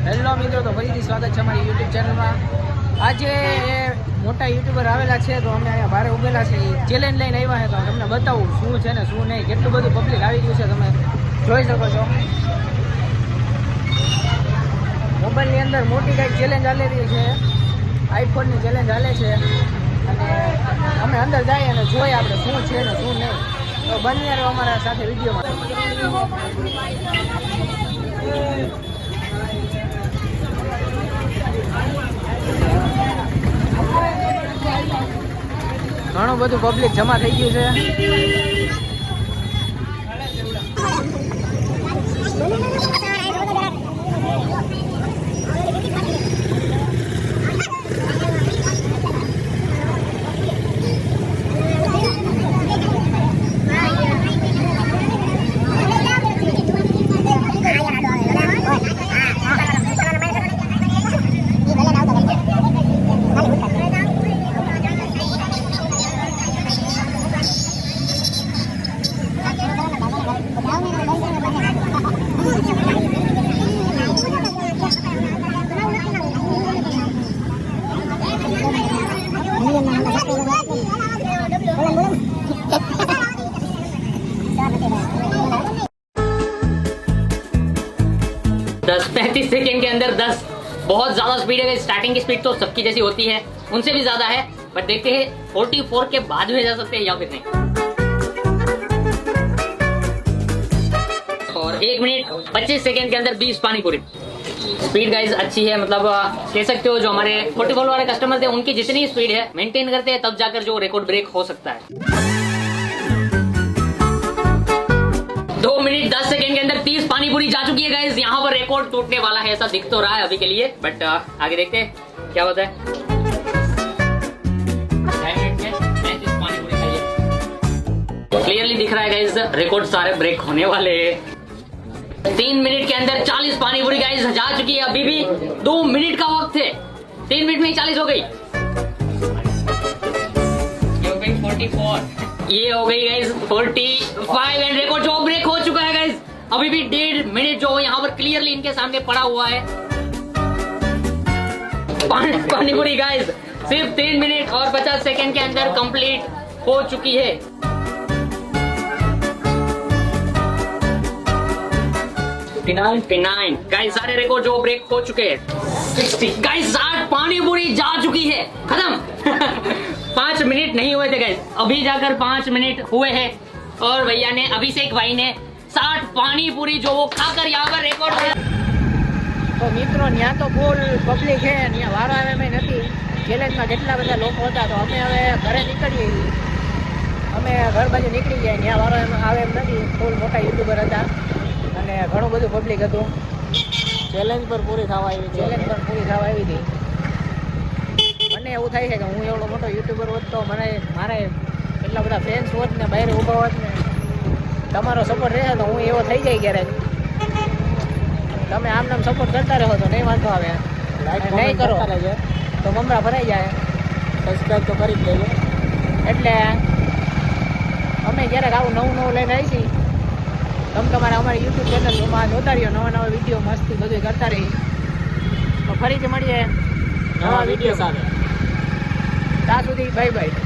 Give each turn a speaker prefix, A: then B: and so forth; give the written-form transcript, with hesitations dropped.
A: Hello મિત્રો, તો ફરીથી સ્વાગત છે અમારી યુટ્યુબ ચેનલમાં. આજે મોટા યુટ્યુબર આવેલા છે, તો અમે અહીંયા બહાર ઉભેલા છે. ચેલેન્જ લઈને આવ્યા છે, તો તમને બતાવું શું છે ને શું નહીં. કેટલું બધું પબ્લિક આવી ગયું છે, તમે જોઈ શકો છો. મોબાઈલની અંદર મોટી કંઈક ચેલેન્જ ચાલી છે, આઈફોનની ચેલેન્જ ચાલે છે. અને અમે અંદર જઈએ અને જોઈએ આપણે શું છે ને શું નહીં. તો બની રહ્યો અમારા સાથે વિડીયોમાં. ઘણું બધું પબ્લિક જમા થઈ ગયું છે.
B: दस 35 सेकेंड के अंदर 10 बहुत ज्यादा स्पीड है। स्टार्टिंग की स्पीड तो सबकी जैसी होती है, उनसे भी ज्यादा है, बट देखते हैं 44 के बाद में जा सकते हैं या फिर नहीं। और 1 मिनट 25 सेकेंड के अंदर 20 पानी पूरी। स्पीड गाइज अच्छी है, मतलब कह सकते हो जो हमारे 44 वाले कस्टमर थे उनकी जितनी स्पीड है मेंटेन करते हैं, तब जाकर जो रिकॉर्ड ब्रेक हो सकता है। 2 मिनट 10 सेकेंड के अंदर 30 पानी पूरी जा चुकी है गाइज। यहाँ पर रिकॉर्ड टूटने वाला है ऐसा दिख तो रहा है अभी के लिए, बट आगे देखते हैं क्या होता है। 6 मिनट में 35 पानी पूरी खाइए। क्लियरली दिख रहा है गाइज रिकॉर्ड सारे ब्रेक होने वाले हैं। 3 मिनट के अंदर 40 पानी पूरी गाइज जा चुकी है। अभी भी 2 मिनट का वक्त है, 3 मिनट में 40 हो गई। ये हो गई 44, ये हो गई गाइज 45 एंड रिकॉर्ड जो ब्रेक हो चुका है गाइज। अभी भी 1.5 मिनट जो यहाँ पर क्लियरली इनके सामने पड़ा हुआ है। पानी पूरी गाइज सिर्फ 3 मिनट और 50 सेकेंड के अंदर कंप्लीट हो चुकी है। 59 गाइस सारे रिकॉर्ड जो ब्रेक हो चुके हैं। 60 गाइस 60 पानी पूरी जा चुकी है, खत्म। 5 मिनट नहीं हुए थे गाइस, अभी जाकर 5 मिनट हुए हैं। और भैया ने अभिषेक भाई ने 60 पानी पूरी जो वो खाकर यहाँ पर रिकॉर्ड हो।
A: તો મિત્રો ત્યાં તો ફૂલ પબ્લિક છે, ત્યાં વારો આવે મેં નથી. ચેલેન્જમાં જેટલા બધા લોકો હતા, તો અમે હવે ઘરે નીકળીએ. અમે ઘર બાજુ નીકળી ગયા, ત્યાં વારો આવે એમ નથી. ફૂલ મોટા યુટ્યુબર હતા અને ઘણું બધું પબ્લિક હતું. ચેલેન્જ પર પૂરી થવા આવી હતી. મને એવું થાય છે કે હું એવડો મોટો યુટ્યુબર હોત તો મને મારે એટલા બધા ફેન્સ હોત ને, બહાર ઊભા હોત ને, તમારો સપોર્ટ રહે તો હું એવો થઈ જાય ક્યારેક. તમે આમ નામ સપોર્ટ કરતા રહો તો નહીં વાંધો આવે. નહીં કરો તો મમરા ભરાઈ જાય. સબસ્ક્રાઈબ તો કરી જ લેજો. એટલે અમે ક્યારેક આવું નવું લઈને આવી છીએ. તમે તમારે અમારી યુટ્યુબ ચેનલમાં જોતા રહ્યો, નવા વિડીયો મસ્તી બધું કરતા રહી. તો ફરીથી મળીએ નવા વિડીયો સાથે. ત્યાં સુધી બાય બાય.